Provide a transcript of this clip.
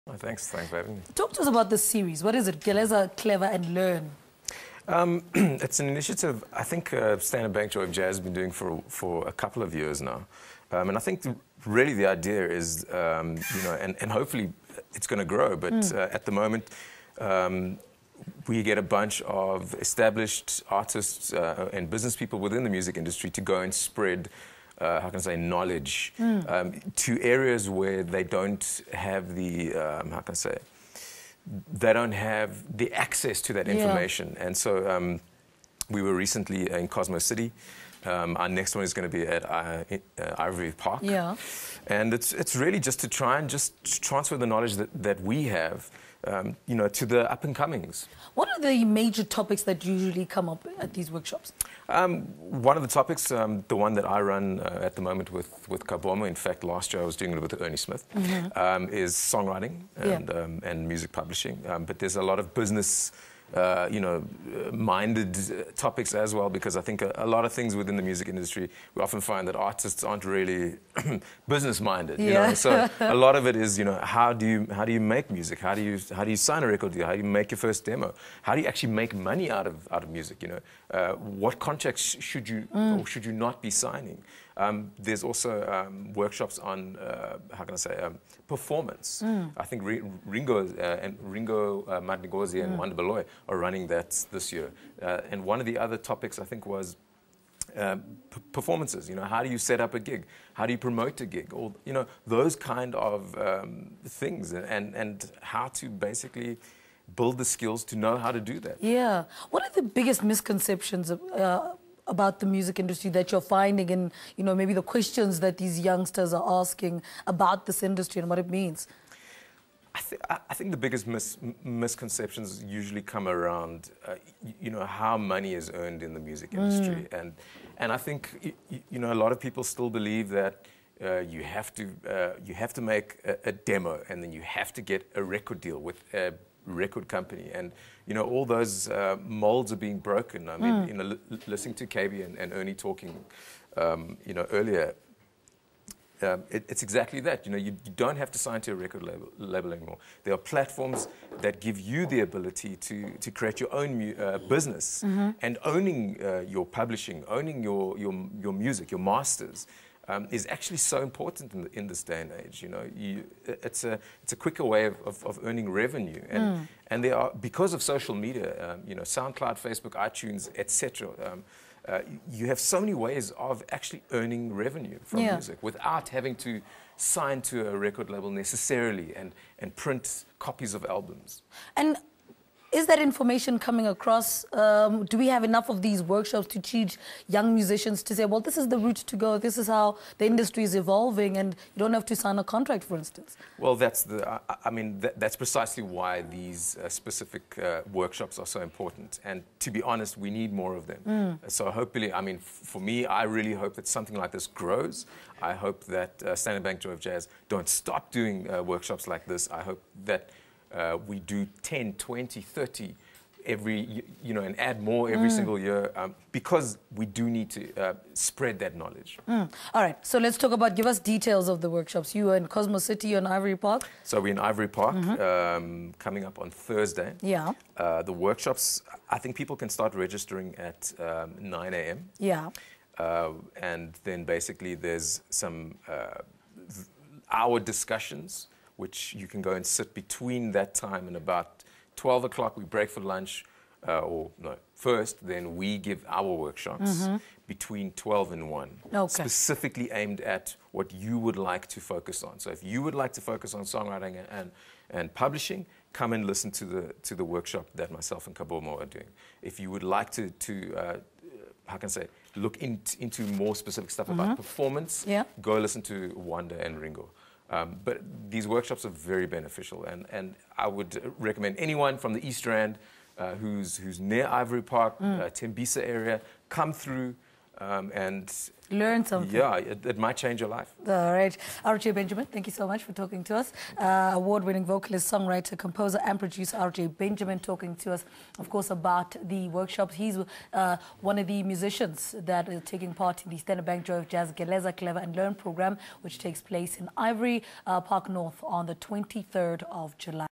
Oh, thanks for having me. Talk to us about this series. What is it? Geleza Kleva and Learn. It's an initiative I think Standard Bank Joy of Jazz has been doing for a couple of years now. And I think really the idea is, and hopefully it's going to grow, but at the moment we get a bunch of established artists and business people within the music industry to go and spread how can I say, knowledge to areas where they don't have the, how can I say, they don't have the access to that information. And so we were recently in Cosmo City. Our next one is going to be at Ivory Park. Yeah. And it's really just to try and just transfer the knowledge that we have, to the up-and-comings. What are the major topics that usually come up at these workshops? One of the topics, the one that I run at the moment with Kabomo, in fact, last year I was doing it with Ernie Smith, is songwriting and music publishing. But there's a lot of business minded topics as well, because I think a lot of things within the music industry, we often find that artists aren't really business minded. So a lot of it is, how do you make music? How do you sign a record deal? How do you make your first demo? How do you actually make money out of music? What contracts should you or should you not be signing? There's also workshops on, how can I say, performance. I think Ringo Madnigozi and Wanda Beloy are running that this year. And one of the other topics, I think, was performances. How do you set up a gig? How do you promote a gig? Or, those kind of things, and how to basically build the skills to know how to do that. Yeah. What are the biggest misconceptions about the music industry that you're finding, and maybe the questions that these youngsters are asking about this industry and what it means? I think the biggest misconceptions usually come around, how money is earned in the music industry, and I think a lot of people still believe that you have to make a demo and then you have to get a record deal with a record company, and all those molds are being broken. I mean, listening to KB and Ernie talking, earlier, it's exactly that. You don't have to sign to a record label anymore. There are platforms that give you the ability to create your own business, and owning your publishing, owning your music, your masters. Is actually so important in this day and age. It's a quicker way of earning revenue, and there are, because of social media, SoundCloud, Facebook, iTunes, etc. You have so many ways of actually earning revenue from music without having to sign to a record label necessarily and print copies of albums. And is that information coming across? Do we have enough of these workshops to teach young musicians to say, well, this is the route to go, this is how the industry is evolving, and you don't have to sign a contract, for instance? Well, that's precisely why these specific workshops are so important. And to be honest, we need more of them. So hopefully, for me, I really hope that something like this grows. I hope that Standard Bank Joy of Jazz don't stop doing workshops like this. I hope that we do 10, 20, 30 every, and add more every single year, because we do need to spread that knowledge. All right, so let's talk about, give us details of the workshops. You are in Cosmo City, you're in Ivory Park. So we're in Ivory Park, coming up on Thursday. Yeah. The workshops, I think people can start registering at 9 a.m. Yeah. And then basically there's some hour discussions, which you can go and sit between that time and about 12 o'clock. We break for lunch, first, then we give our workshops between 12 and 1, specifically aimed at what you would like to focus on. So if you would like to focus on songwriting and publishing, come and listen to the workshop that myself and Kabomo are doing. If you would like to how can I say, look into more specific stuff about performance, go listen to Wanda and Ringo. But these workshops are very beneficial, and I would recommend anyone from the East Rand who's near Ivory Park, Tembisa area, come through, and learn something. Yeah, it might change your life. All right. RJ Benjamin, thank you so much for talking to us. Award-winning vocalist, songwriter, composer, and producer RJ Benjamin talking to us, of course, about the workshops. He's one of the musicians that is taking part in the Standard Bank Joy of Jazz Geleza Kleva and Learn program, which takes place in Ivory Park North on the 23rd of July.